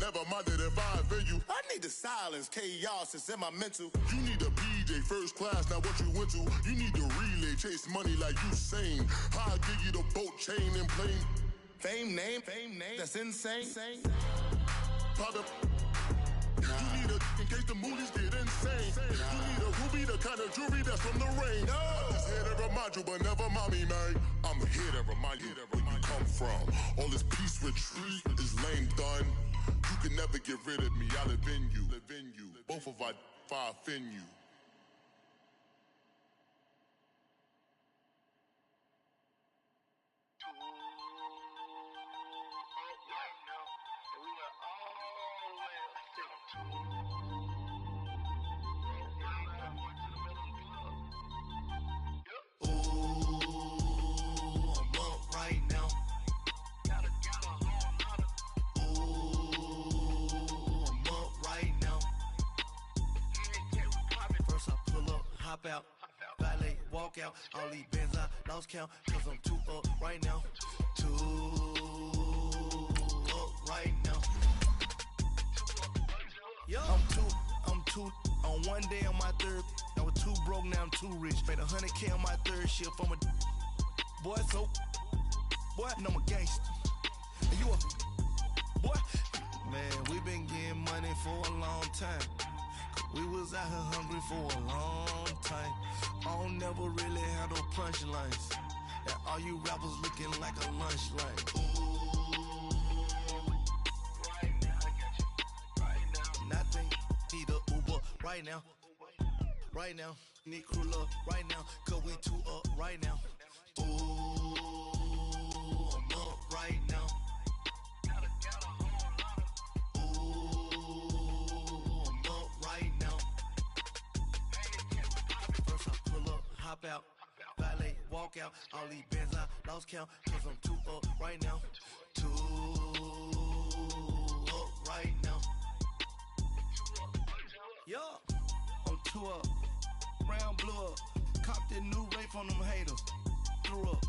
Never mind it if I offend you. I need the silence, chaos is in my mental. You need a PJ first class, not what you went to. You need the relay, chase money like you sane. I'll give you the boat chain and plane. Fame name, that's insane. Private. You need a in case the movies get insane. You need a ruby, the kind of jewelry that's from the rain. I'm just here to remind you, but never mind me, man. I'm here to remind you where you come from. All this peace retreat is lame done. You can never get rid of me. I live in you. Both of our fire offend you. Out, valet, walk out, all these bands I lost count, cause I'm too up right now, too up right now. Yo, I'm too, on one day on my third, I was too broke, now I'm too rich, made 100K on my third shift, I'm a boy, so, boy, and I'm a gangster, and you a, boy, man, we been getting money for a long time. We was out here hungry for a long time. I don't never really had no punchlines. And all you rappers looking like a lunch line. Right now, I got you. Right now. Nothing. Need a Uber right now. Right now. Need crew love right now. Cause we too up right now. Ooh, I'm up right now. Hop out, valet, walk out, all these bands I lost count, cause I'm too up right now, too up right now. Yo, I'm too up, round blew up, copped that new rape on them haters, threw up,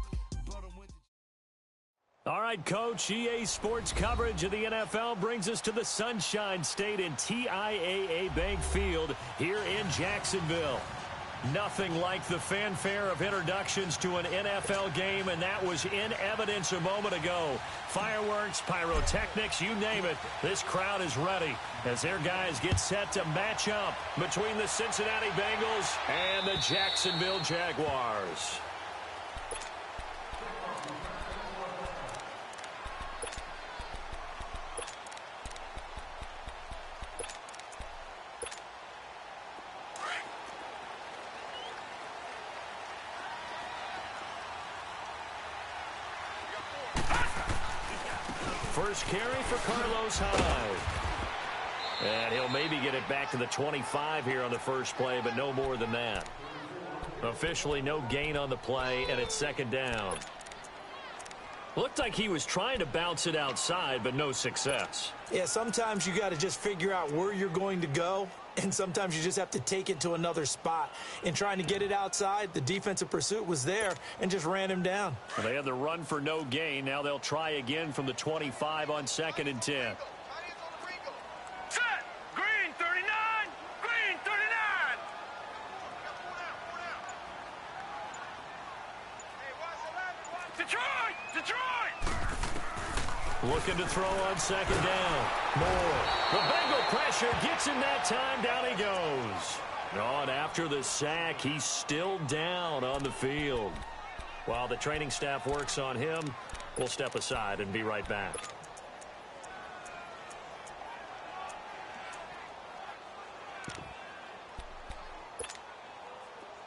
brought them with the... All right, Coach, EA Sports coverage of the NFL brings us to the Sunshine State in TIAA Bank Field here in Jacksonville. Nothing like the fanfare of introductions to an NFL game, and that was in evidence a moment ago. Fireworks, pyrotechnics, you name it. This crowd is ready as their guys get set to match up between the Cincinnati Bengals and the Jacksonville Jaguars. First carry for Carlos Hyde. And he'll maybe get it back to the 25 here on the first play, but no more than that. Officially no gain on the play, and it's second down. Looked like he was trying to bounce it outside, but no success. Yeah, sometimes you got to just figure out where you're going to go, and sometimes you just have to take it to another spot. In trying to get it outside, the defensive pursuit was there and just ran him down. Well, they had the run for no gain. Now they'll try again from the 25 on 2nd and 10. Set! Green 39! Green 39! Detroit! Detroit! Looking to throw on 2nd down. Moore. The Bengal pressure gets him that time. Down he goes. And after the sack, he's still down on the field. While the training staff works on him, we'll step aside and be right back.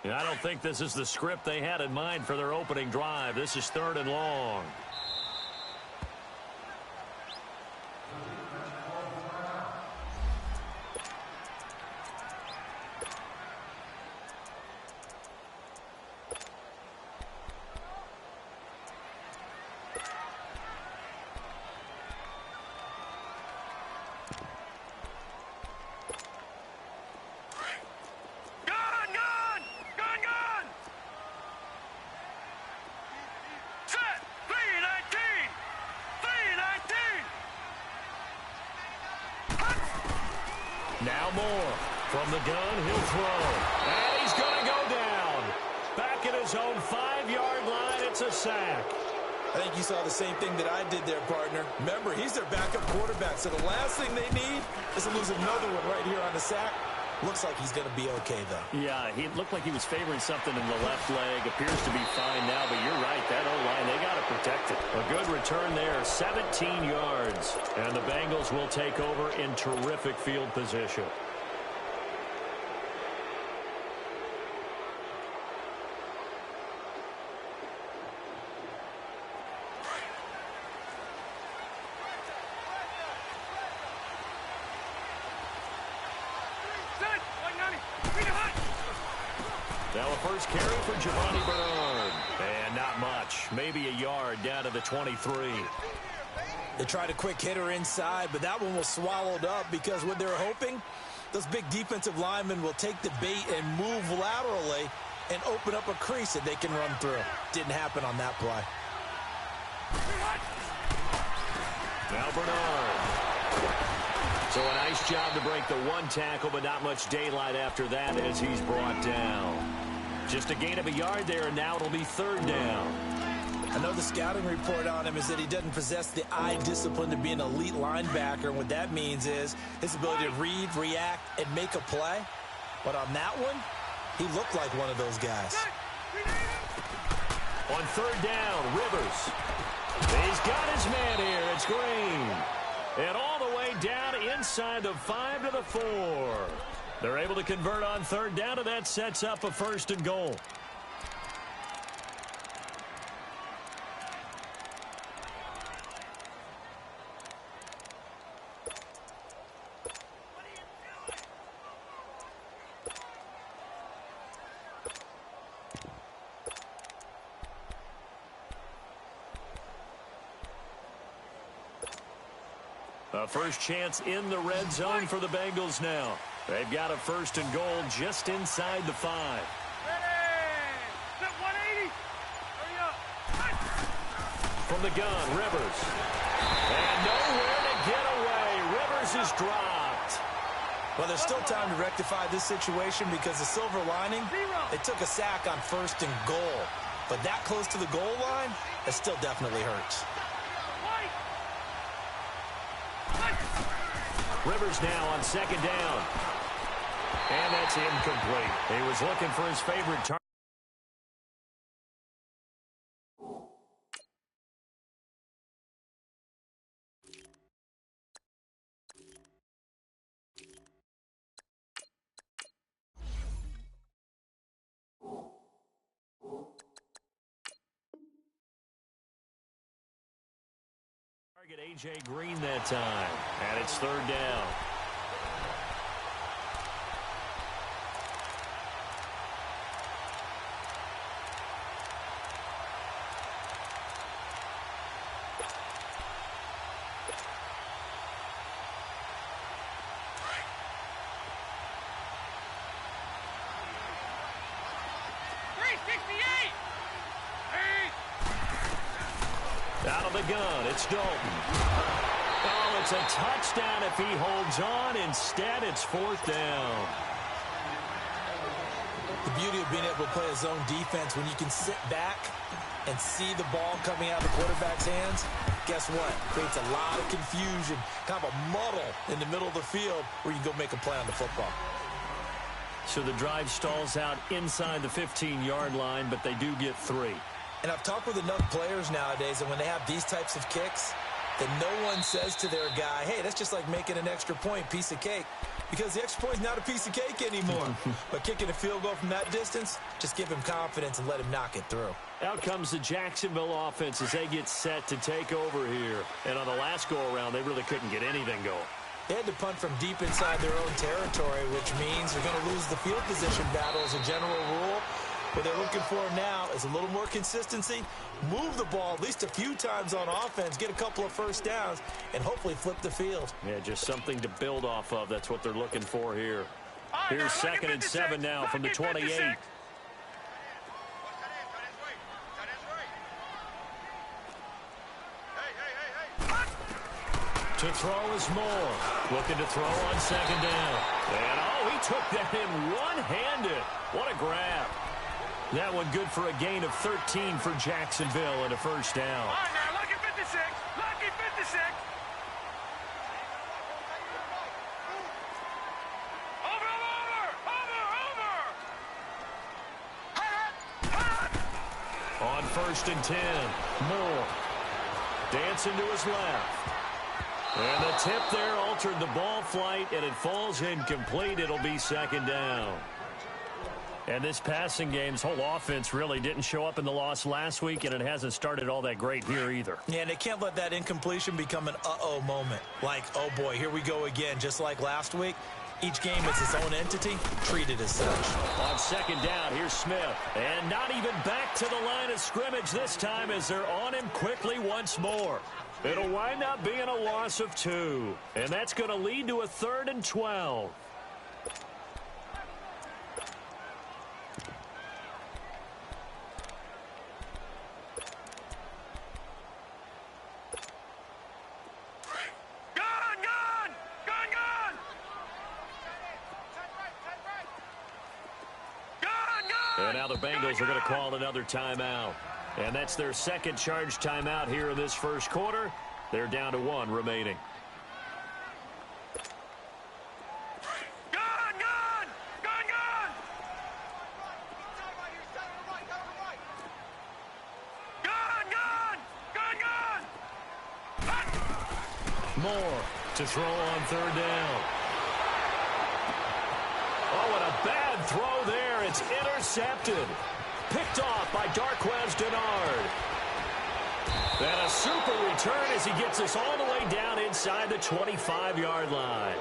I don't think this is the script they had in mind for their opening drive. This is 3rd and long. Set! 3 and Now Moore. From the gun, he'll throw. And he's going to go down. Back at his own 5-yard line, it's a sack. I think you saw the same thing that I did there, partner. Remember, he's their backup quarterback, so the last thing they need is to lose another one right here on the sack. Looks like he's going to be okay, though. Yeah, he looked like he was favoring something in the left leg. Appears to be fine now, but you're right. That O-line, they got to protect it. A good return there, 17 yards. And the Bengals will take over in terrific field position. Now a first carry for Giovanni Bernard. And not much. Maybe a yard down to the 23. They tried a quick hitter inside, but that one was swallowed up because what they're hoping, those big defensive linemen will take the bait and move laterally and open up a crease that they can run through. Didn't happen on that play. Now Bernard. So a nice job to break the one tackle, but not much daylight after that as he's brought down. Just a gain of a yard there, and now it'll be third down. I know the scouting report on him is that he doesn't possess the eye discipline to be an elite linebacker. And what that means is his ability to read, react, and make a play. But on that one, he looked like one of those guys. On third down, Rivers. He's got his man here. It's Green. And all the way down inside the 5 to the 4. They're able to convert on third down, and that sets up a first and goal. A first chance in the red zone for the Bengals now. They've got a first and goal just inside the 5. Set 180. Hurry up. From the gun, Rivers. And nowhere to get away. Rivers is dropped. Well, there's still time to rectify this situation because the silver lining, they took a sack on first and goal. But that close to the goal line, that still definitely hurts. Rivers now on second down. And that's incomplete. He was looking for his favorite target. Target A.J. Green that time. And it's third down. Out of the gun, it's Dalton. Oh, it's a touchdown if he holds on. Instead, it's fourth down. The beauty of being able to play a zone defense when you can sit back and see the ball coming out of the quarterback's hands, guess what? Creates a lot of confusion, kind of a muddle in the middle of the field where you can go make a play on the football. So the drive stalls out inside the 15-yard line, but they do get 3. And I've talked with enough players nowadays that when they have these types of kicks, that no one says to their guy, hey, that's just like making an extra point, piece of cake. Because the extra point is not a piece of cake anymore. But kicking a field goal from that distance, just give him confidence and let him knock it through. Out comes the Jacksonville offense as they get set to take over here. And on the last go-around, they really couldn't get anything going. They had to punt from deep inside their own territory, which means they're going to lose the field position battle as a general rule. What they're looking for now is a little more consistency, move the ball at least a few times on offense, get a couple of first downs, and hopefully flip the field. Yeah, just something to build off of. That's what they're looking for here. Here's second and 7 now from the 28. To throw is Moore. Looking to throw on second down. And, he took that in one-handed. What a grab. That one good for a gain of 13 for Jacksonville and a first down. All right, now, lucky 56. Lucky 56. Over. On 1st and 10, Moore dancing to his left. And the tip there altered the ball flight, and it falls incomplete. It'll be second down. And this passing game's whole offense really didn't show up in the loss last week, and it hasn't started all that great here either. Yeah, and they can't let that incompletion become an uh-oh moment. Like, oh boy, here we go again, just like last week. Each game is its own entity, treated as such. On second down, here's Smith. And not even back to the line of scrimmage this time as they're on him quickly once more. It'll wind up being a loss of 2. And that's going to lead to a 3rd and 12. And now the Bengals are going to call another timeout. And that's their second charge timeout here in this first quarter. They're down to 1 remaining. Moore to throw on 3rd down. Oh, and a bad throw there. It's intercepted. Picked off by Darquez Denard. And a super return as he gets us all the way down inside the 25-yard line.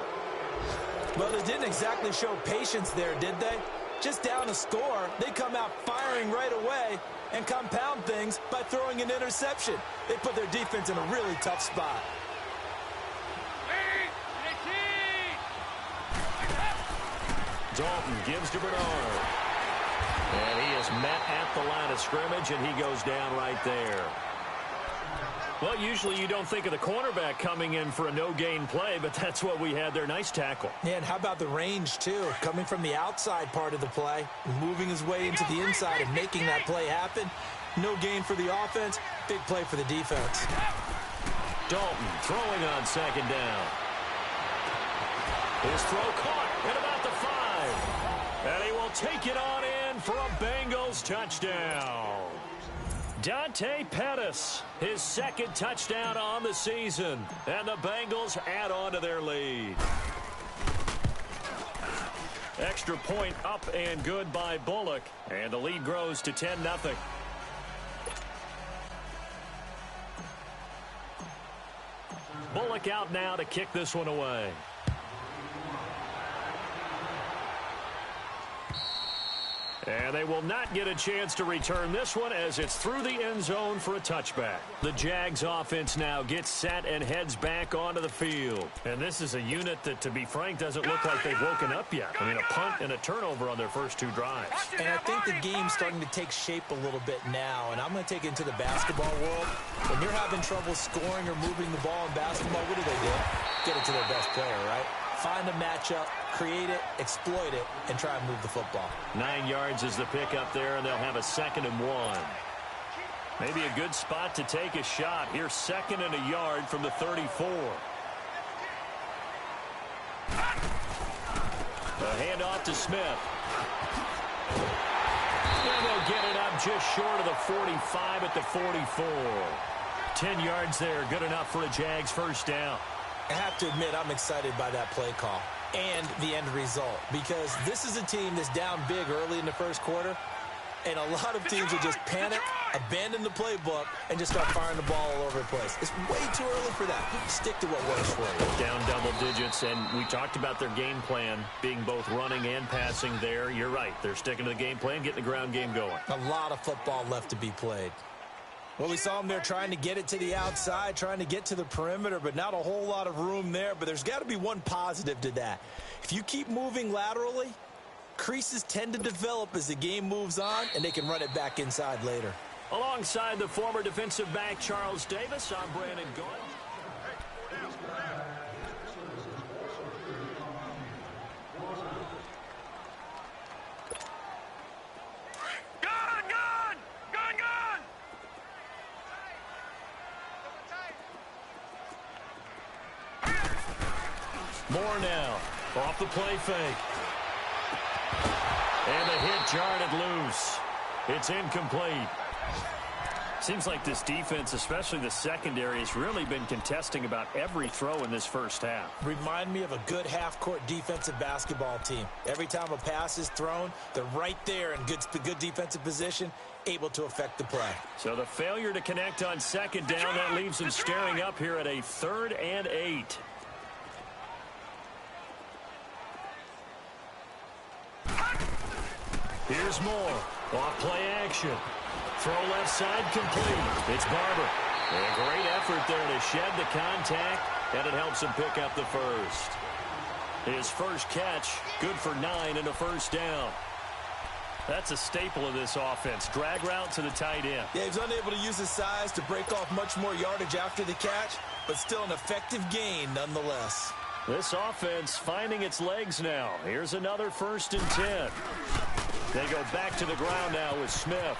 Well, they didn't exactly show patience there, did they? Just down a score, they come out firing right away and compound things by throwing an interception. They put their defense in a really tough spot. Dalton gives to Bernard. And he is met at the line of scrimmage, and he goes down right there. Well, usually you don't think of the cornerback coming in for a no-gain play, but that's what we had there. Nice tackle. Yeah, and how about the range, too? Coming from the outside part of the play, moving his way into the inside and making that play happen. No gain for the offense, big play for the defense. Dalton throwing on second down. His throw caught at about the 5. And he will take it on in for a Bengals touchdown. Dante Pettis, his second touchdown on the season. And the Bengals add on to their lead. Extra point up and good by Bullock. And the lead grows to 10-0. Bullock out now to kick this one away. And they will not get a chance to return this one as it's through the end zone for a touchback. The Jags offense now gets set and heads back onto the field. And this is a unit that, to be frank, doesn't look like they've woken up yet. I mean, a punt and a turnover on their first 2 drives. And I think the game's starting to take shape a little bit now. And I'm going to take it into the basketball world. When you're having trouble scoring or moving the ball in basketball, what do? Get it to their best player, right? Find a matchup, create it, exploit it, and try and move the football. 9 yards is the pickup there, and they'll have a 2nd and 1. Maybe a good spot to take a shot. Here's 2nd and a yard from the 34. A handoff to Smith. And they'll get it up just short of the 45 at the 44. 10 yards there, good enough for a Jags first down. I have to admit, I'm excited by that play call and the end result, because this is a team that's down big early in the first quarter, and a lot of teams will just panic, abandon the playbook, and just start firing the ball all over the place. It's way too early for that. Stick to what works for you. Down double digits, and we talked about their game plan being both running and passing there. You're right. They're sticking to the game plan, getting the ground game going. A lot of football left to be played. Well, we saw them there trying to get it to the outside, trying to get to the perimeter, but not a whole lot of room there. But there's got to be one positive to that. If you keep moving laterally, creases tend to develop as the game moves on, and they can run it back inside later. Alongside the former defensive back Charles Davis, I'm Brandon Gordon. Moore now off the play fake. And the hit jarred it loose. It's incomplete. Seems like this defense, especially the secondary, has really been contesting about every throw in this first half. Remind me of a good half-court defensive basketball team. Every time a pass is thrown, they're right there in good defensive position, able to affect the play. So the failure to connect on second down, that leaves them staring up here at a 3rd and 8. Here's Moore. Off play action. Throw left side complete. It's Barber. A great effort there to shed the contact, and it helps him pick up the first. His first catch, good for 9 and a first down. That's a staple of this offense. Drag route to the tight end. Yeah, he was unable to use his size to break off much more yardage after the catch, but still an effective gain nonetheless. This offense finding its legs now. Here's another 1st and 10. They go back to the ground now with Smith.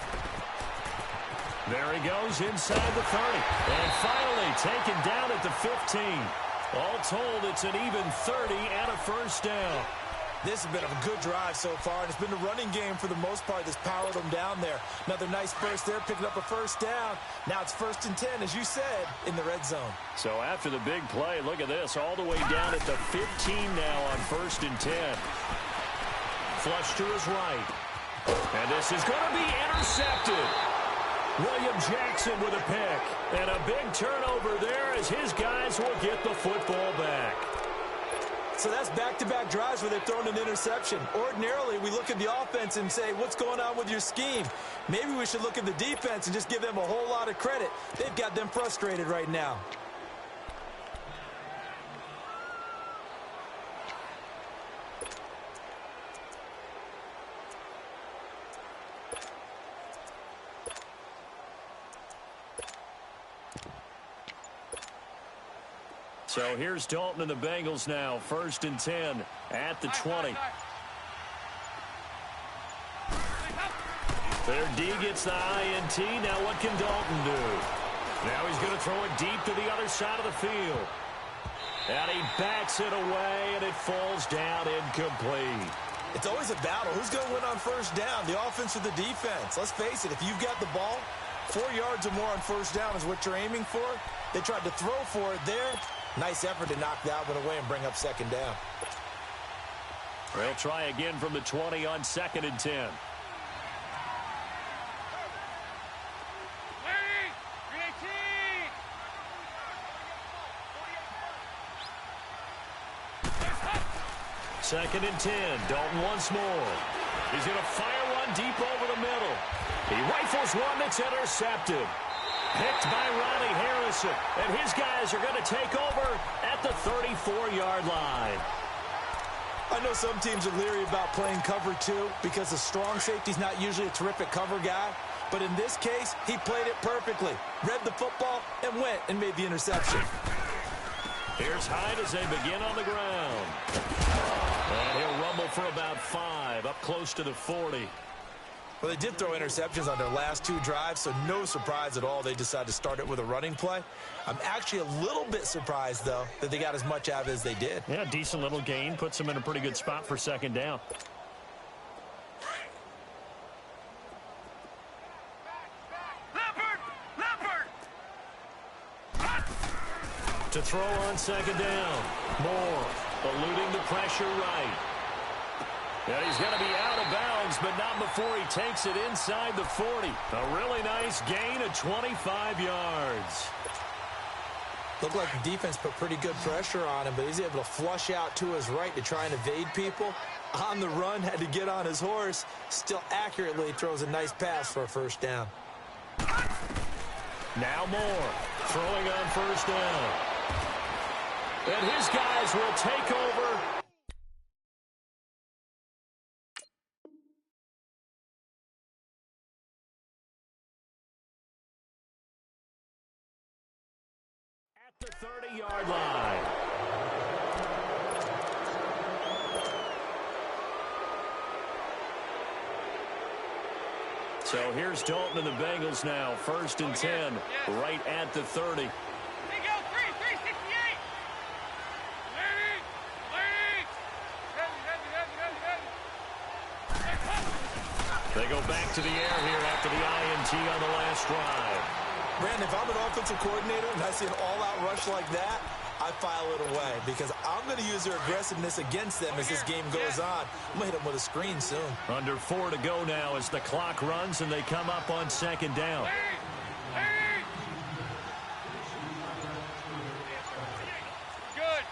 There he goes inside the 30. And finally taken down at the 15. All told, it's an even 30 and a first down. This has been a good drive so far, and it's been a running game for the most part that's powered them down there. Another nice burst there, picking up a first down. Now it's 1st and 10, as you said, in the red zone. So after the big play, look at this, all the way down at the 15 now on 1st and 10. Flush to his right. And this is going to be intercepted. William Jackson with a pick. And a big turnover there as his guys will get the football back. So that's back-to-back drives where they've thrown an interception. Ordinarily, we look at the offense and say, what's going on with your scheme? Maybe we should look at the defense and just give them a whole lot of credit. They've got them frustrated right now. So here's Dalton and the Bengals now. 1st and 10 at the 20. Their D gets the INT. Now what can Dalton do? Now he's going to throw it deep to the other side of the field. And he backs it away, and it falls down incomplete. It's always a battle. Who's going to win on 1st down, the offense or the defense? Let's face it, if you've got the ball, 4 yards or more on 1st down is what you're aiming for. They tried to throw for it there. Nice effort to knock that one away and bring up 2nd down. They'll try again from the 20 on 2nd and 10. Second and 10. Dalton once more. He's going to fire one deep over the middle. He rifles one that's intercepted. Picked by Ronnie Harrison. And his guys are going to take over at the 34-yard line. I know some teams are leery about playing cover 2 because the strong safety's not usually a terrific cover guy. But in this case, he played it perfectly. Read the football and went and made the interception. Here's Hyde as they begin on the ground. And he'll rumble for about 5, up close to the 40. Well, they did throw interceptions on their last 2 drives, so no surprise at all they decided to start it with a running play. I'm actually a little bit surprised, though, that they got as much out of it as they did. Yeah, decent little gain. Puts them in a pretty good spot for 2nd down. To throw on 2nd down. Moore eluding the pressure right. And he's going to be out of bounds, but not before he takes it inside the 40. A really nice gain of 25 yards. Looked like the defense put pretty good pressure on him, but he's able to flush out to his right to try and evade people. On the run, had to get on his horse. Still accurately throws a nice pass for a 1st down. Now Moore throwing on 1st down. And his guys will take over. At the 30-yard line. So here's Dalton and the Bengals now. 1st and 10, right at the 30. go back to the air here after the INT on the last drive. Brandon, if I'm an offensive coordinator and I see an all-out rush like that, I file it away because I'm going to use their aggressiveness against them as this game goes on. I'm going to hit them with a screen soon. Under 4 to go now as the clock runs and they come up on second down. Good.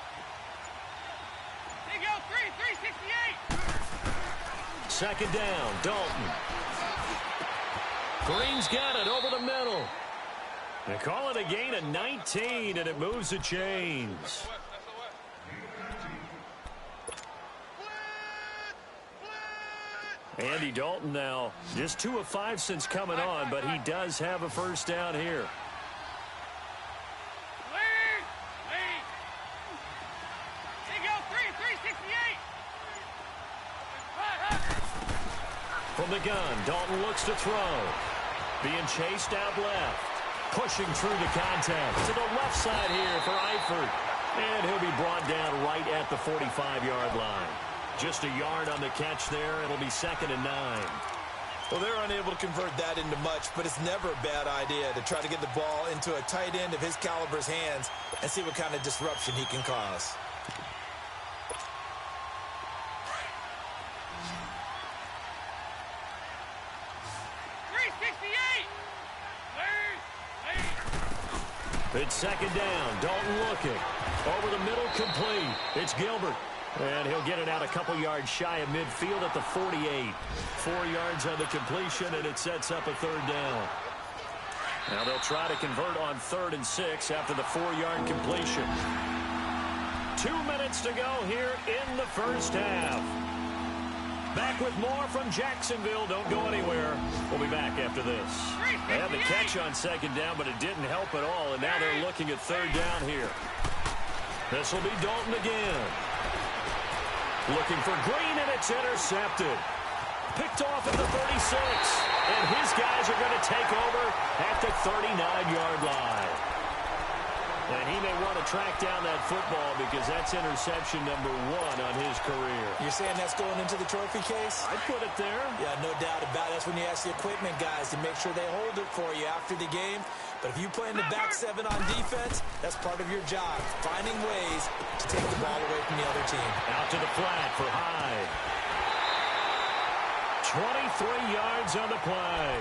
There you go, 368. Second down, Dalton. Green's got it over the middle. They call it a gain of 19, and it moves the chains. Andy Dalton now just 2 of 5 since coming on, but he does have a first down here. There you go, 368. From the gun, Dalton looks to throw. Being chased out left. Pushing through the contact to the left side here for Eifert. And he'll be brought down right at the 45-yard line. Just a yard on the catch there. It'll be 2nd and 9. Well, they're unable to convert that into much, but it's never a bad idea to try to get the ball into a tight end of his caliber's hands and see what kind of disruption he can cause. It's second down. Dalton looking. Over the middle, complete. It's Gilbert. And he'll get it out a couple yards shy of midfield at the 48. 4 yards on the completion, and it sets up a third down. Now they'll try to convert on 3rd and 6 after the 4-yard completion. 2 minutes to go here in the first half. Back with more from Jacksonville. Don't go anywhere. We'll be back after this. They had the catch on second down, but it didn't help at all, and now they're looking at third down here. This will be Dalton again. Looking for Green, and it's intercepted. Picked off at the 36, and his guys are going to take over at the 39-yard line. And he may want to track down that football because that's interception number 1 on his career. You're saying that's going into the trophy case? I'd put it there. Yeah, no doubt about it. That's when you ask the equipment guys to make sure they hold it for you after the game. But if you play in the back 7 on defense, that's part of your job, finding ways to take the ball away from the other team. Out to the flat for Hyde. 23 yards on the play.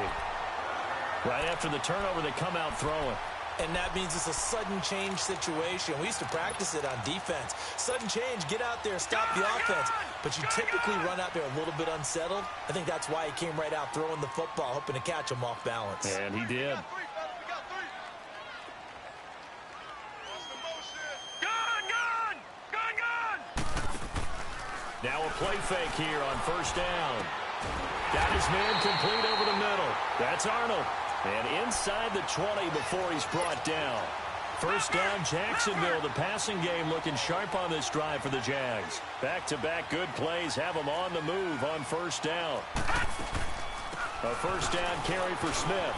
Right after the turnover, they come out throwing. And that means it's a sudden change situation. We used to practice it on defense. Sudden change, get out there, stop the offense. But you typically run out there a little bit unsettled. I think that's why he came right out throwing the football, hoping to catch him off balance. And he did. Now a play fake here on first down. Got his man complete over the middle. That's Arnold. And inside the 20 before he's brought down. First down, Jacksonville. The passing game looking sharp on this drive for the Jags. Back-to-back good plays have them on the move on first down. A first down carry for Smith.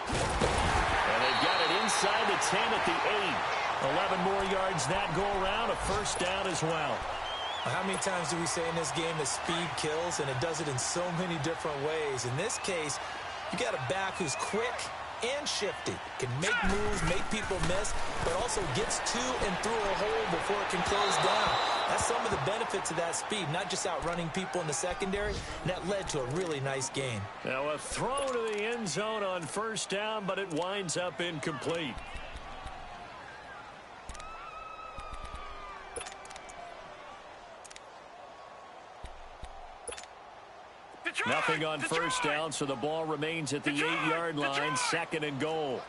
And they've got it inside the 10 at the 8. 11 more yards that go around. A first down as well. How many times do we say in this game that speed kills, and it does it in so many different ways? In this case, you got a back who's quick and shifty, can make moves, make people miss, but also gets to and through a hole before it can close down. That's some of the benefits of that speed, not just outrunning people in the secondary, and that led to a really nice gain. Now a throw to the end zone on first down, but it winds up incomplete. Nothing on first down, so the ball remains at the 8-yard line, 2nd and goal.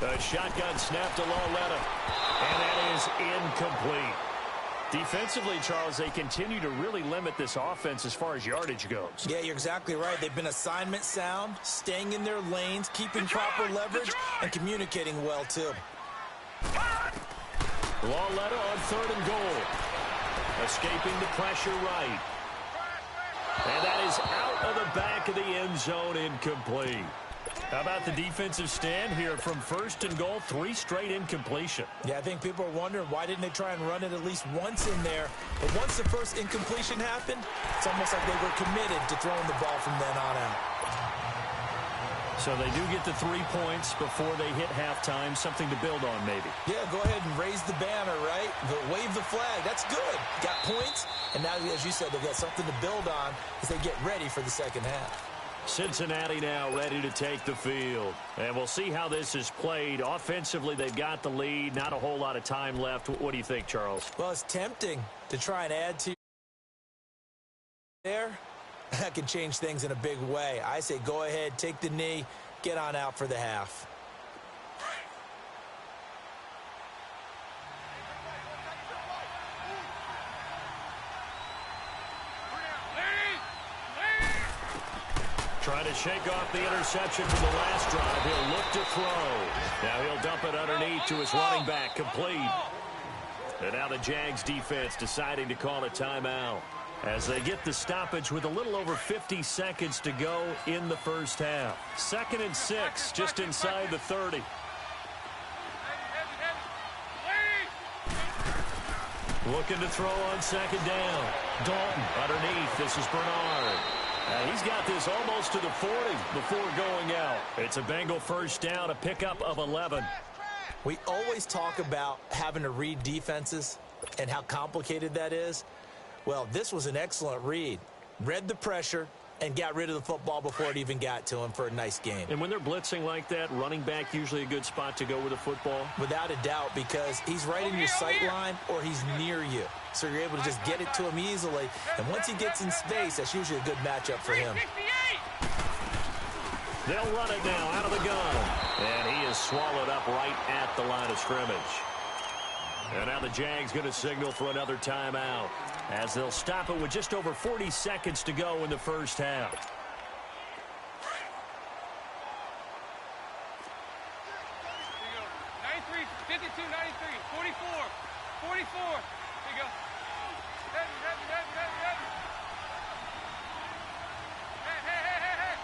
A shotgun snap to Lauletta, and that is incomplete. Defensively, Charles, they continue to really limit this offense as far as yardage goes. Yeah, you're exactly right. They've been assignment sound, staying in their lanes, keeping proper leverage, and communicating well, too. Lauletta on 3rd and goal. Escaping the pressure right. And that is out of the back of the end zone, incomplete. How about the defensive stand here from 1st and goal, 3 straight incompletion? Yeah, I think people are wondering why didn't they try and run it at least once in there. But once the first incompletion happened, it's almost like they were committed to throwing the ball from then on out. So they do get the 3 points before they hit halftime, something to build on maybe. Yeah, go ahead and raise the banner, right? Wave the flag. That's good. Got points, and now, as you said, they've got something to build on as they get ready for the second half. Cincinnati now ready to take the field. And we'll see how this is played. Offensively, they've got the lead. Not a whole lot of time left. What do you think, Charles? Well, it's tempting to try and add to there. That can change things in a big way. I say go ahead, take the knee, get on out for the half. Trying to shake off the interception from the last drive. He'll look to throw. Now he'll dump it underneath to his running back. Complete. And now the Jags defense deciding to call a timeout as they get the stoppage with a little over 50 seconds to go in the first half. 2nd and 6, just inside the 30. Looking to throw on 2nd down. Dalton underneath. This is Bernard. He's got this almost to the 40 before going out. It's a Bengal first down, a pickup of 11. We always talk about having to read defenses and how complicated that is. Well, this was an excellent read. Read the pressure and got rid of the football before it even got to him for a nice game. And when they're blitzing like that, running back usually a good spot to go with the football? Without a doubt, because he's right in your sight line or he's near you. So you're able to just get it to him easily. And once he gets in space, that's usually a good matchup for him. They'll run it now out of the gun. And he is swallowed up right at the line of scrimmage. And now the Jags going to signal for another timeout as they'll stop it with just over 40 seconds to go in the first half. There you go. 93, 52, 93, 44, 44. There you go. Heavy, heavy, heavy, heavy, heavy. Hey, hey, hey, hey, hey.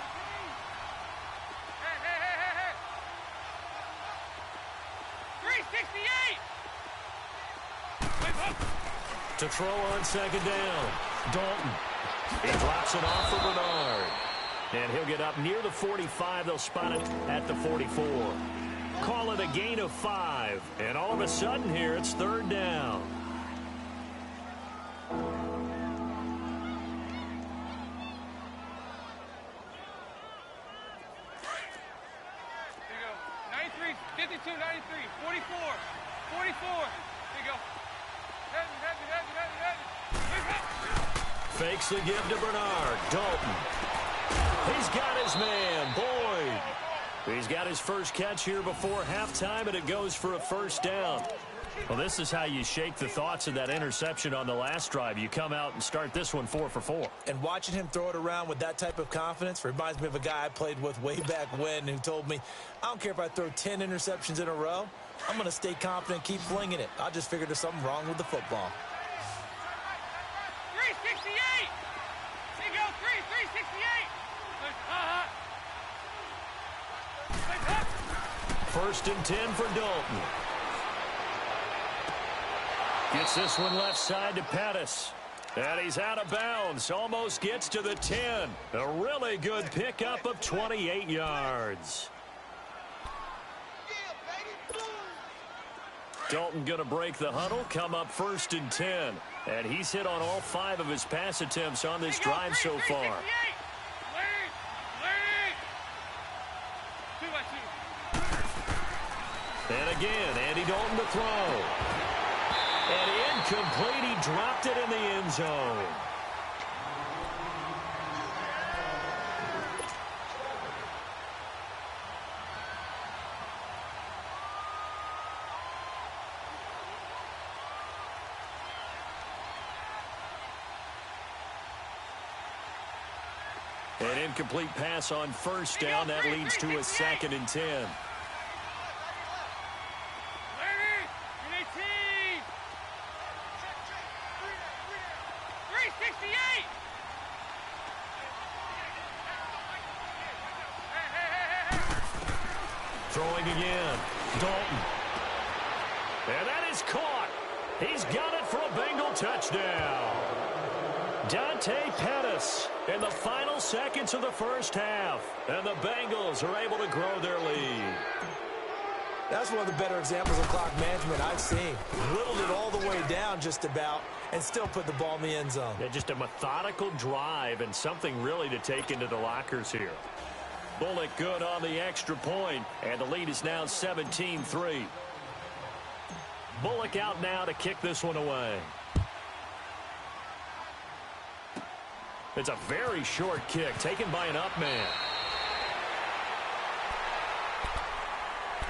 Hey, hey, hey, hey, hey. 368. To throw on 2nd down. Dalton. He drops it off for Bernard. And he'll get up near the 45. They'll spot it at the 44. Call it a gain of 5. And all of a sudden here, it's 3rd down. There you go. 93, 52, 93, 44, 44. There you go. Heavy, heavy, heavy, heavy, heavy. Fakes the give to Bernard. Dalton. He's got his man, Boyd. He's got his first catch here before halftime, and it goes for a first down. Well, this is how you shake the thoughts of that interception on the last drive. You come out and start this one 4 for 4. And watching him throw it around with that type of confidence reminds me of a guy I played with way back when who told me, I don't care if I throw 10 interceptions in a row. I'm going to stay confident and keep flinging it. I just figured there's something wrong with the football. 368. There you go. 368. First and 10 for Dalton. Gets this one left side to Pettis. And he's out of bounds. Almost gets to the 10. A really good pickup of 28 yards. Dalton going to break the huddle, come up 1st and 10. And he's hit on all 5 of his pass attempts on this drive so far. And again, Andy Dalton to throw. And incomplete. He dropped it in the end zone. An incomplete pass on first down. That leads to a 2nd and 10. 368. Throwing again. Dalton. And that is caught. He's got it for a Bengal touchdown. Dante Pettis in the final seconds of the first half. And the Bengals are able to grow their lead. That's one of the better examples of clock management I've seen. Whittled it all the way down just about and still put the ball in the end zone. Yeah, just a methodical drive and something really to take into the lockers here. Bullock good on the extra point, and the lead is now 17-3. Bullock out now to kick this one away. It's a very short kick taken by an up man.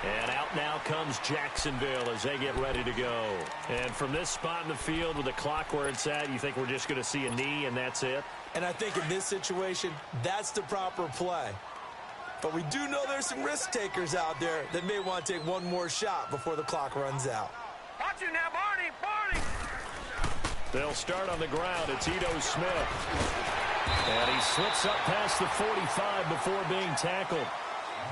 And out now comes Jacksonville as they get ready to go. And from this spot in the field with the clock where it's at, you think we're just going to see a knee and that's it? And I think in this situation, that's the proper play. But we do know there's some risk takers out there that may want to take one more shot before the clock runs out. Watch you now, Barney, Barney. They'll start on the ground. It's Ito Smith. And he slips up past the 45 before being tackled.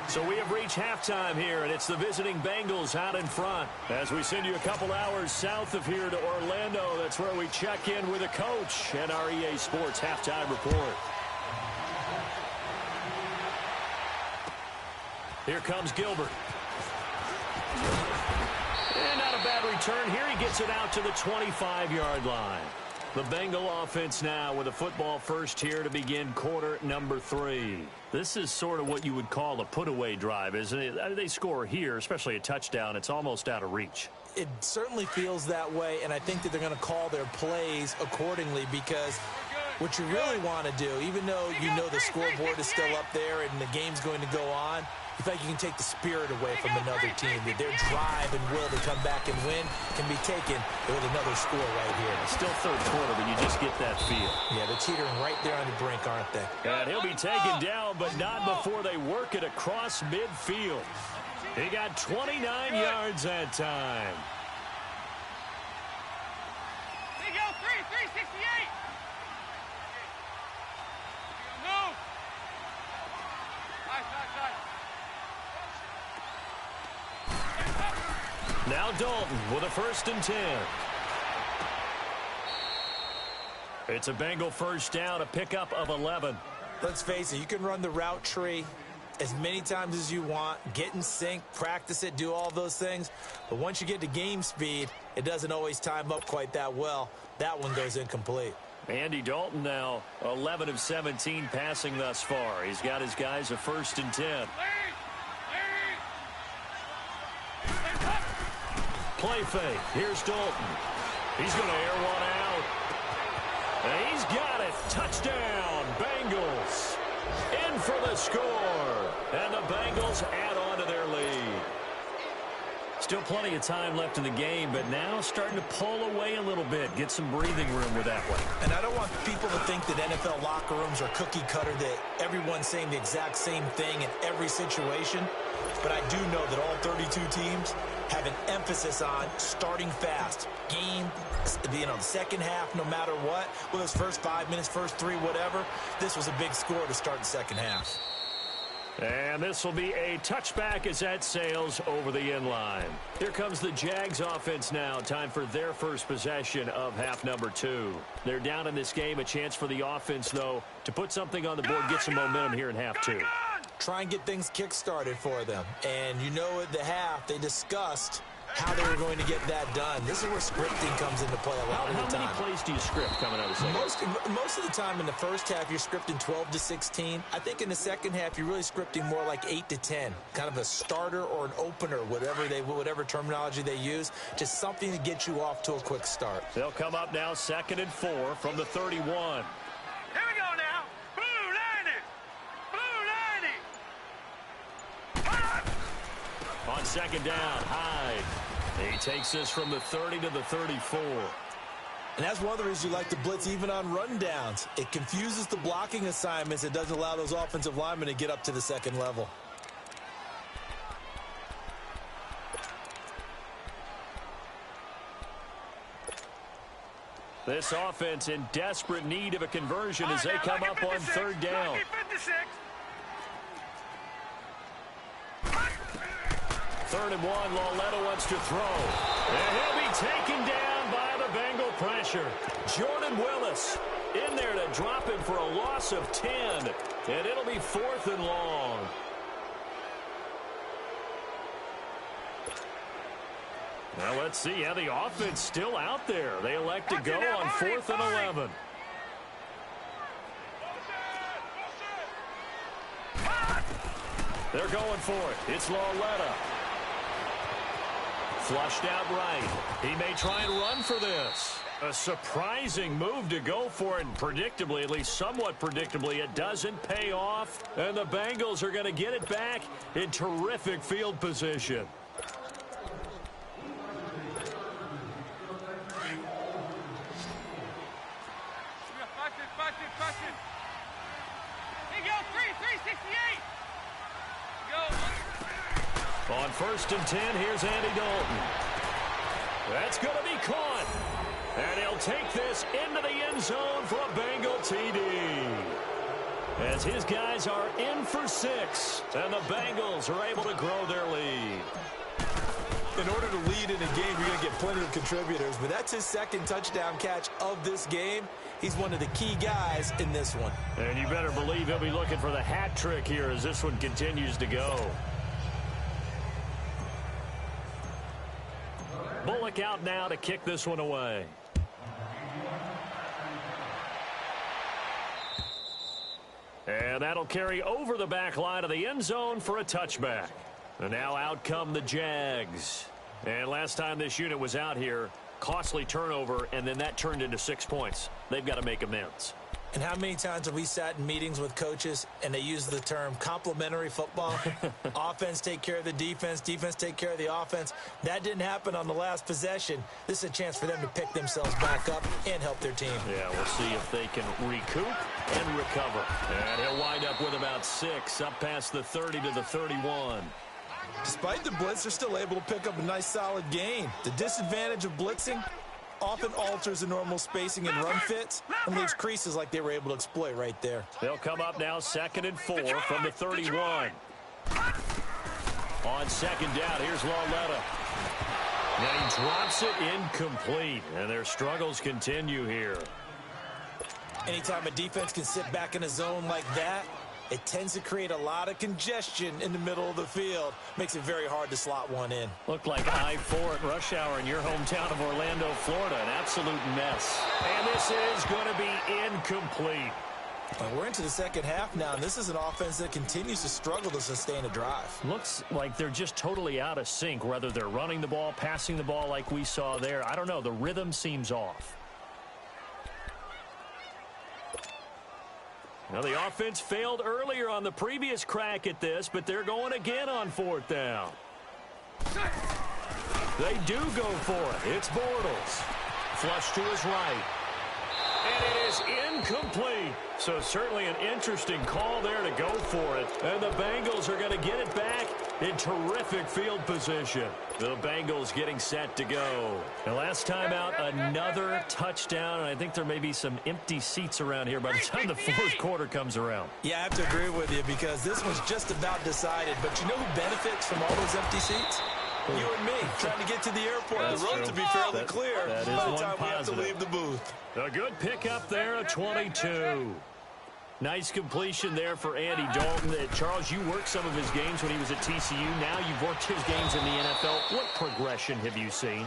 So we have reached halftime here, and it's the visiting Bengals out in front. As we send you a couple hours south of here to Orlando, that's where we check in with the coach and our EA Sports halftime report. Here comes Gilbert. And not a bad return here. He gets it out to the 25-yard line. The Bengal offense now with a football first here to begin quarter number 3. This is sort of what you would call a put-away drive, isn't it? They score here, especially a touchdown. It's almost out of reach. It certainly feels that way, and I think that they're going to call their plays accordingly because what you really want to do, even though you know the scoreboard is still up there and the game's going to go on, you think you can take the spirit away from another team. That their drive and will to come back and win can be taken with another score right here. It's still third quarter, but you just get that feel. Yeah, they're teetering right there on the brink, aren't they? And he'll be taken down, but not before they work it across midfield. He got 29 yards that time. There you go, 368. Move. Nice. Now Dalton with a 1st and 10. It's a Bengal first down, a pickup of 11. Let's face it, you can run the route tree as many times as you want, get in sync, practice it, do all those things. But once you get to game speed, it doesn't always time up quite that well. That one goes incomplete. Andy Dalton now 11 of 17 passing thus far. He's got his guys a 1st and 10. Play fake. Here's Dalton. He's going to air one out. And he's got it. Touchdown, Bengals. In for the score. And the Bengals add on to their lead. Still plenty of time left in the game, but now starting to pull away a little bit. Get some breathing room with that one. And I don't want people to think that NFL locker rooms are cookie cutter, that everyone's saying the exact same thing in every situation. But I do know that all 32 teams have an emphasis on starting fast. Game, the second half, no matter what. Whether it's first 5 minutes, first 3, whatever. This was a big score to start the second half. And this will be a touchback as that sails over the end line. Here comes the Jags offense now. Time for their first possession of half number 2. They're down in this game. A chance for the offense, though, to put something on the board, get some momentum here in half 2. Try and get things kick-started for them. And you know at the half, they discussed how they were going to get that done. This is where scripting comes into play a lot of the time. How many plays do you script coming out of the second? Most of the time in the first half, you're scripting 12 to 16. I think in the second half, you're really scripting more like 8 to 10. Kind of a starter or an opener, whatever terminology they use. Just something to get you off to a quick start. They'll come up now 2nd and 4 from the 31. Here we go now. Blue 90. On 2nd down, Hyde. He takes this from the 30 to the 34. And that's one of the reasons you like to blitz even on rundowns. It confuses the blocking assignments. It doesn't allow those offensive linemen to get up to the second level. This offense in desperate need of a conversion as they come up on 3rd down. 3rd and 1, Lauletta wants to throw. And he'll be taken down by the Bengal pressure. Jordan Willis in there to drop him for a loss of 10. And it'll be 4th and long. Now let's see how the offense still out there. They elect to go on 4th and 11. They're going for it. It's Lauletta. Flushed out right. He may try and run for this. A surprising move to go for it, and predictably, at least somewhat predictably, it doesn't pay off. And the Bengals are going to get it back in terrific field position. On 1st and 10, here's Andy Dalton. That's going to be caught. And he'll take this into the end zone for a Bengal TD. As his guys are in for 6, and the Bengals are able to grow their lead. In order to lead in a game, you're going to get plenty of contributors, but that's his 2nd touchdown catch of this game. He's one of the key guys in this one. And you better believe he'll be looking for the hat trick here as this one continues to go. Bullock out now to kick this one away. And that'll carry over the back line of the end zone for a touchback. And now out come the Jags. And last time this unit was out here, costly turnover, and then that turned into 6 points. They've got to make amends. And how many times have we sat in meetings with coaches and they use the term complementary football? Offense take care of the defense, defense take care of the offense. That didn't happen on the last possession. This is a chance for them to pick themselves back up and help their team. Yeah, we'll see if they can recoup and recover. And he'll wind up with about 6, up past the 30 to the 31. Despite the blitz, they're still able to pick up a nice solid gain. The disadvantage of blitzing often alters the normal spacing and run fits and leaves creases like they were able to exploit right there. They'll come up now 2nd and 4 from the 31. On 2nd down, here's Lauletta. Now he drops it incomplete, and their struggles continue here. Anytime a defense can sit back in a zone like that, it tends to create a lot of congestion in the middle of the field. Makes it very hard to slot one in. Looked like I-4 at rush hour in your hometown of Orlando, Florida. An absolute mess. And this is going to be incomplete. We're into the 2nd half now, and this is an offense that continues to struggle to sustain a drive. Looks like they're just totally out of sync, whether they're running the ball, passing the ball like we saw there. I don't know. The rhythm seems off. Now, the offense failed earlier on the previous crack at this, but they're going again on 4th down. They do go for it. It's Bortles. Flush to his right. And it is incomplete. So certainly an interesting call there to go for it. And the Bengals are going to get it back in terrific field position. The Bengals getting set to go. And last time out, another touchdown. And I think there may be some empty seats around here by the time the 4th quarter comes around. Yeah, I have to agree with you because this one's just about decided. But you know who benefits from all those empty seats? You and me, trying to get to the airport. That's the road true. to be fairly clear that is by the one time we have to positive. leave the booth. A good pickup there, a 22. Nice completion there for Andy Dalton. Charles, you worked some of his games when he was at TCU. Now you've worked his games in the NFL. What progression have you seen?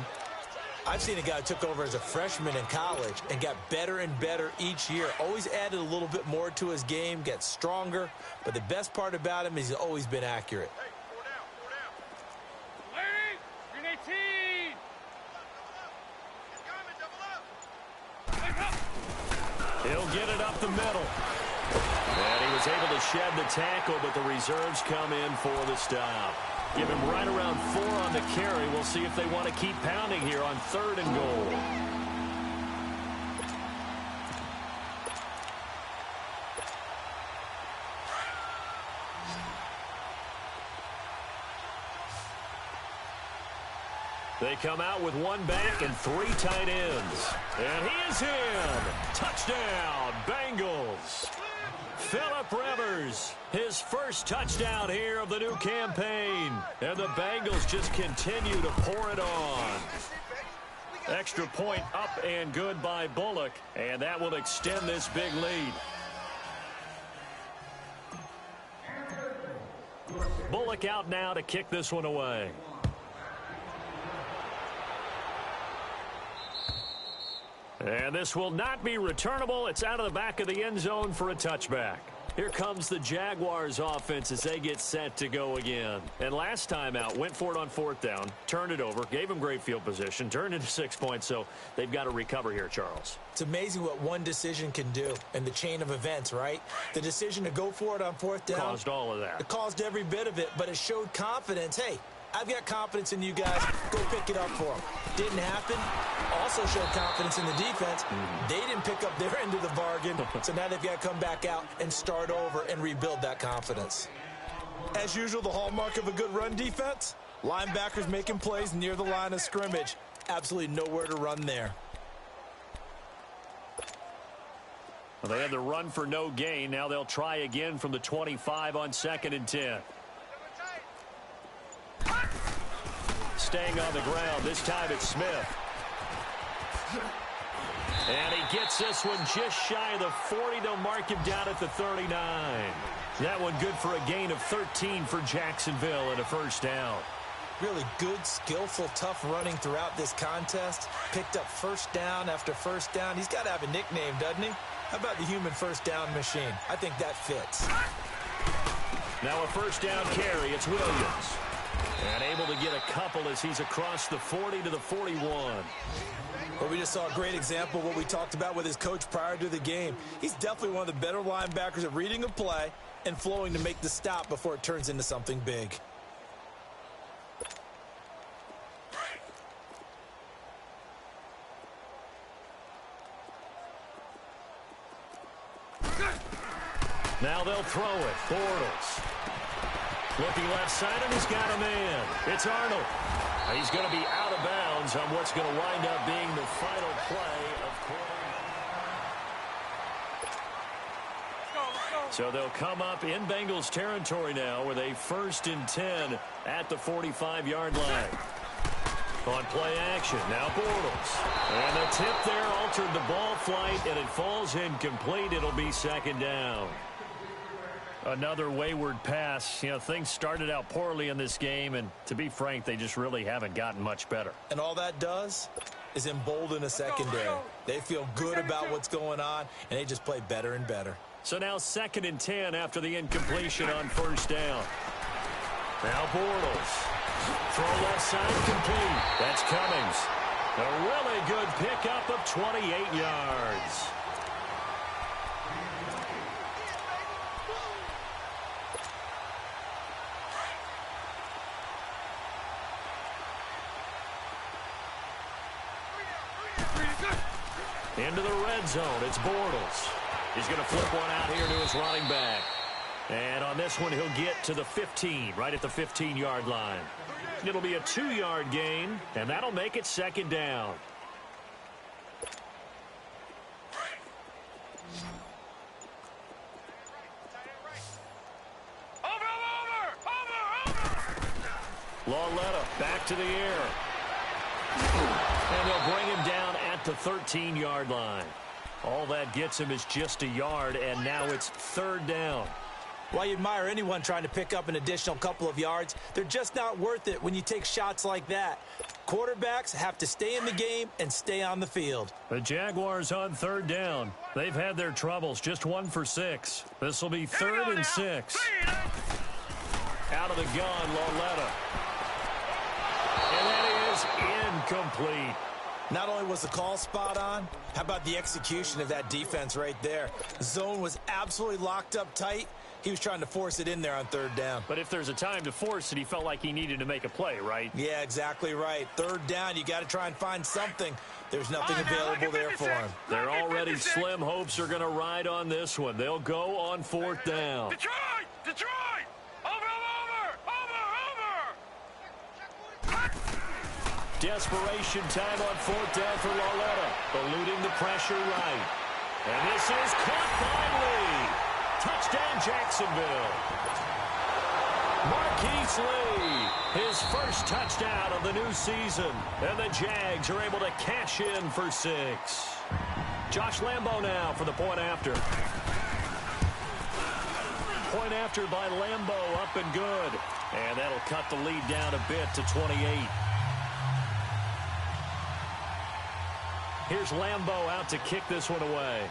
I've seen a guy who took over as a freshman in college and got better and better each year. Always added a little bit more to his game, gets stronger. But the best part about him is he's always been accurate. He'll get it up the middle. And he was able to shed the tackle, but the reserves come in for the stop. Give him right around 4 on the carry. We'll see if they want to keep pounding here on 3rd and goal. They come out with 1 back and 3 tight ends. And he is in. Touchdown, Bengals. Phillip Rivers, his first touchdown here of the new campaign. And the Bengals just continue to pour it on. Extra point up and good by Bullock, and that will extend this big lead. Bullock out now to kick this one away. And this will not be returnable. It's out of the back of the end zone for a touchback. Here comes the Jaguars offense as they get set to go again. And last time out, went for it on 4th down, turned it over, gave them great field position, turned into 6 points, so they've got to recover here, Charles. It's amazing what one decision can do in the chain of events, right? The decision to go for it on 4th down. Caused all of that. It caused every bit of it, but it showed confidence. Hey, I've got confidence in you guys. Go pick it up for them. Didn't happen. Also showed confidence in the defense. They didn't pick up their end of the bargain, so now they've got to come back out and start over and rebuild that confidence. As usual, the hallmark of a good run defense, linebackers making plays near the line of scrimmage. Absolutely nowhere to run there. Well, they had the run for no gain. Now they'll try again from the 25 on 2nd and 10. Staying on the ground. This time it's Smith. And he gets this one just shy of the 40. They'll mark him down at the 39. That one good for a gain of 13 for Jacksonville and a first down. Really good, skillful, tough running throughout this contest. Picked up first down after first down. He's got to have a nickname, doesn't he? How about the human first down machine? I think that fits. Now a first down carry. It's Williams. And able to get a couple as he's across the 40 to the 41. Well, we just saw a great example of what we talked about with his coach prior to the game. He's definitely one of the better linebackers at reading a play and flowing to make the stop before it turns into something big. Now they'll throw it. Bortles. Looking left side, and he's got a man. It's Arnold. He's going to be out of bounds on what's going to wind up being the final play of quarter. So they'll come up in Bengals territory now with a 1st and 10 at the 45-yard line. On play action, now Bortles. And the tip there altered the ball flight, and it falls incomplete. It'll be 2nd down. Another wayward pass. You know, things started out poorly in this game, and to be frank, they just really haven't gotten much better. And all that does is embolden a secondary. They feel good about what's going on, and they just play better and better. So now 2nd and 10 after the incompletion on 1st down. Now Bortles. Throw left side complete. That's Cummings. A really good pickup of 28 yards. Into the red zone. It's Bortles. He's going to flip one out here to his running back. And on this one, he'll get to the 15, right at the 15-yard line. It'll be a 2-yard gain, and that'll make it 2nd down. Lauletta back to the air. And they'll bring him down at the 13-yard line. All that gets him is just a yard, and now it's 3rd down. While you admire anyone trying to pick up an additional couple of yards, they're just not worth it when you take shots like that. Quarterbacks have to stay in the game and stay on the field. The Jaguars on 3rd down. They've had their troubles, just 1 for 6. This will be 3rd and 6. Out of the gun, Lauletta. And that is incomplete. Not only was the call spot on, how about the execution of that defense right there? The zone was absolutely locked up tight. He was trying to force it in there on 3rd down. But if there's a time to force it, he felt like he needed to make a play, right? Yeah, exactly right. 3rd down, you got to try and find something. There's nothing available there for him. They're already slim hopes are going to ride on this one. They'll go on 4th down. Detroit! Detroit! Desperation time on 4th down for Lauletta. Eluding the pressure right. And this is caught by Lee. Touchdown, Jacksonville. Marquise Lee, his first touchdown of the new season. And the Jags are able to cash in for 6. Josh Lambo now for the point after. Point after by Lambo, up and good. And that'll cut the lead down a bit to 28. Here's Lambo out to kick this one away.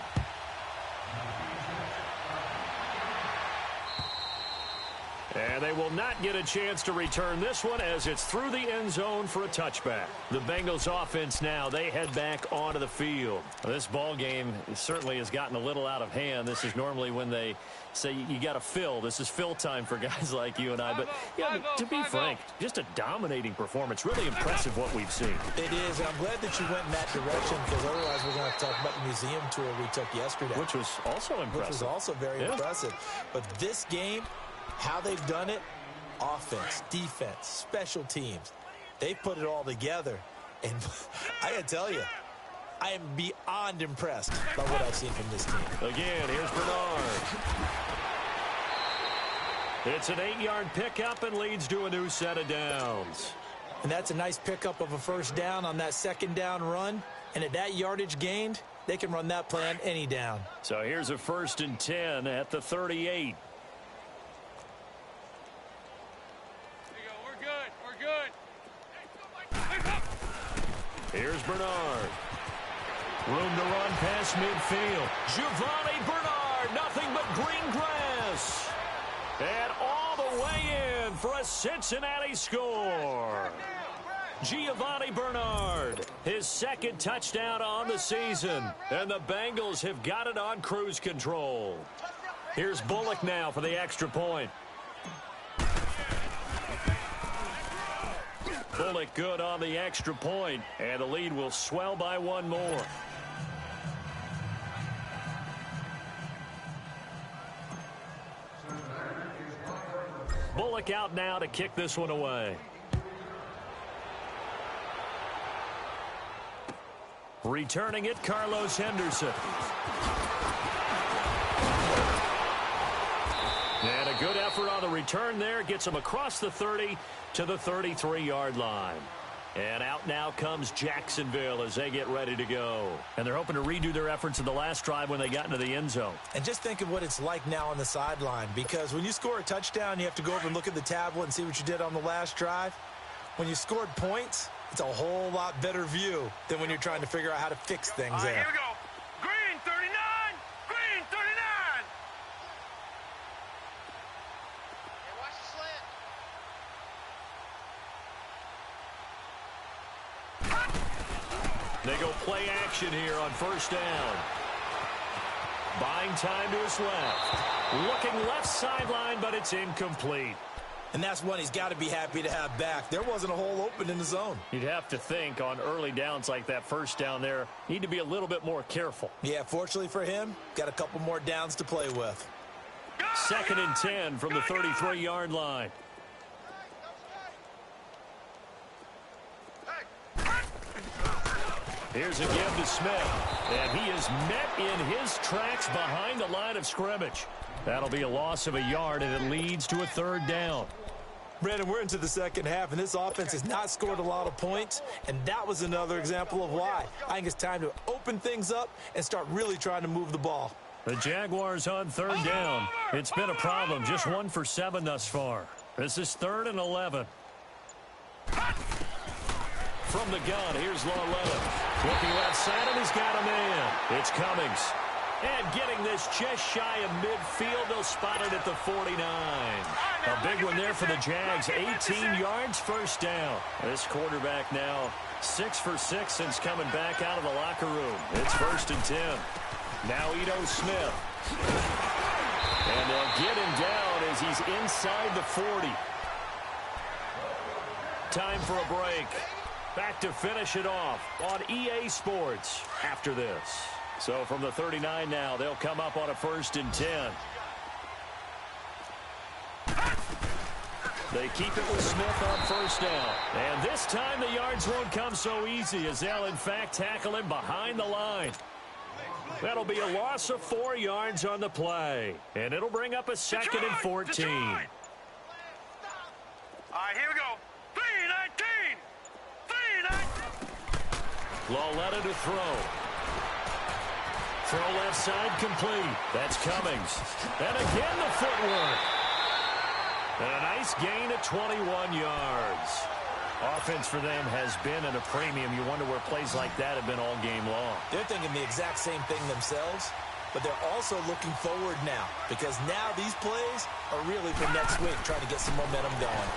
And they will not get a chance to return this one as it's through the end zone for a touchback. The Bengals offense now, they head back onto the field. This ball game certainly has gotten a little out of hand. This is normally when they say you got to fill. This is fill time for guys like you and I. But yeah, to be frank, just a dominating performance. Really impressive what we've seen. It is. I'm glad that you went in that direction because otherwise we're going to have to talk about the museum tour we took yesterday. Which was also impressive. Which was also very impressive. But this game, how they've done it, offense, defense, special teams, they put it all together. And I got to tell you, I am beyond impressed by what I've seen from this team. Again, here's Bernard. It's an 8-yard pickup and leads to a new set of downs. And that's a nice pickup of a first down on that second down run. And at that yardage gained, they can run that play on any down. So here's a 1st and 10 at the 38. Here's Bernard. Room to run past midfield. Giovanni Bernard, nothing but green grass. And all the way in for a Cincinnati score. Giovanni Bernard, his 2nd touchdown on the season. And the Bengals have got it on cruise control. Here's Bullock now for the extra point. Bullock good on the extra point, and the lead will swell by 1 more. Bullock out now to kick this one away. Returning it, Carlos Henderson. And a good effort on the return there. Gets him across the 30 to the 33-yard line. And out now comes Jacksonville as they get ready to go. And they're hoping to redo their efforts in the last drive when they got into the end zone. And just think of what it's like now on the sideline. Because when you score a touchdown, you have to go over and look at the tablet and see what you did on the last drive. When you scored points, it's a whole lot better view than when you're trying to figure out how to fix things there. Here we go. Green 39. Green 39. They go play action here on 1st down. Buying time to his left. Looking left sideline, but it's incomplete. And that's one he's got to be happy to have back. There wasn't a hole open in the zone. You'd have to think on early downs like that 1st down there, need to be a little bit more careful. Yeah, fortunately for him, got a couple more downs to play with. 2nd and 10 from the 33-yard line. Here's a give to Smith, and he is met in his tracks behind the line of scrimmage. That'll be a loss of a yard, and it leads to a 3rd down. Brandon, we're into the second half, and this offense has not scored a lot of points, and that was another example of why. I think it's time to open things up and start really trying to move the ball. The Jaguars on 3rd down. It's been a problem, just 1 for 7 thus far. This is 3rd and 11. From the gun, here's Lauletta. Looking left side, and he's got a man. It's Cummings. And getting this just shy of midfield, they'll spot it at the 49. A big one there for the Jags. 18 yards, 1st down. This quarterback now 6 for 6 since coming back out of the locker room. It's 1st and 10. Now Ito Smith. And they'll get him down as he's inside the 40. Time for a break. Back to finish it off on EA Sports after this. So from the 39 now, they'll come up on a 1st and 10. They keep it with Smith on 1st down. And this time the yards won't come so easy as they'll in fact tackle him behind the line. That'll be a loss of 4 yards on the play. And it'll bring up a 2nd and 14. All right, here we go. 3-19. 3-19. Lauletta to throw. Throw left side complete. That's Cummings. And again the footwork. And a nice gain of 21 yards. Offense for them has been at a premium. You wonder where plays like that have been all game long. They're thinking the exact same thing themselves, but they're also looking forward now because now these plays are really for next week, trying to get some momentum going.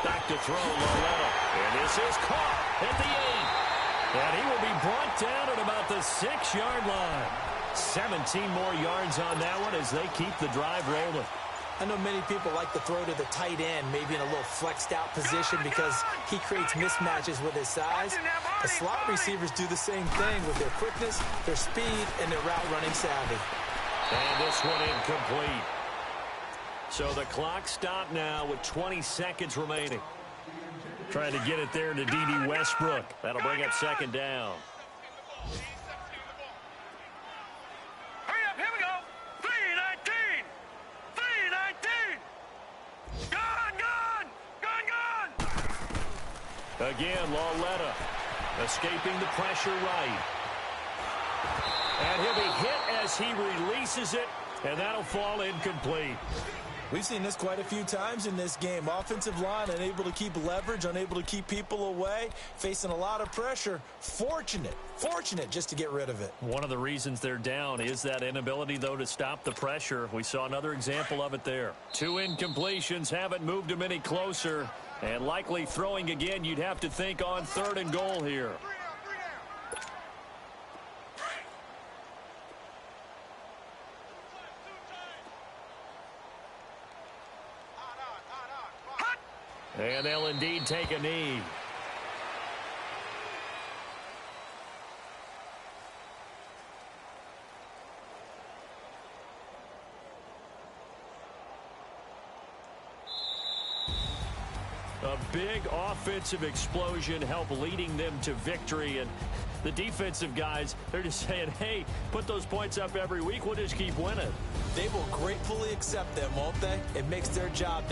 Back to throw, Lauletta. And this is caught at the 8. And he will be brought down at about the 6-yard line. 17 more yards on that one as they keep the drive rolling. I know many people like to throw to the tight end, maybe in a little flexed out position because he creates mismatches with his size. The slot receivers do the same thing with their quickness, their speed, and their route running savvy. And this one incomplete. So the clock stopped now with 20 seconds remaining. Trying to get it there to D.D. Westbrook. That'll bring up 2nd down. Hurry up, here we go. 3-19. 3-19. Gone. Again, Lauletta escaping the pressure right. And he'll be hit as he releases it, and that'll fall incomplete. We've seen this quite a few times in this game. Offensive line unable to keep leverage, unable to keep people away, facing a lot of pressure. Fortunate just to get rid of it. One of the reasons they're down is that inability, though, to stop the pressure. We saw another example of it there. 2 incompletions haven't moved them any closer. And likely throwing again, you'd have to think on 3rd and goal here. And they'll indeed take a knee. A big offensive explosion helped leading them to victory. And the defensive guys, they're just saying, hey, put those points up every week. We'll just keep winning. They will gratefully accept them, won't they? It makes their job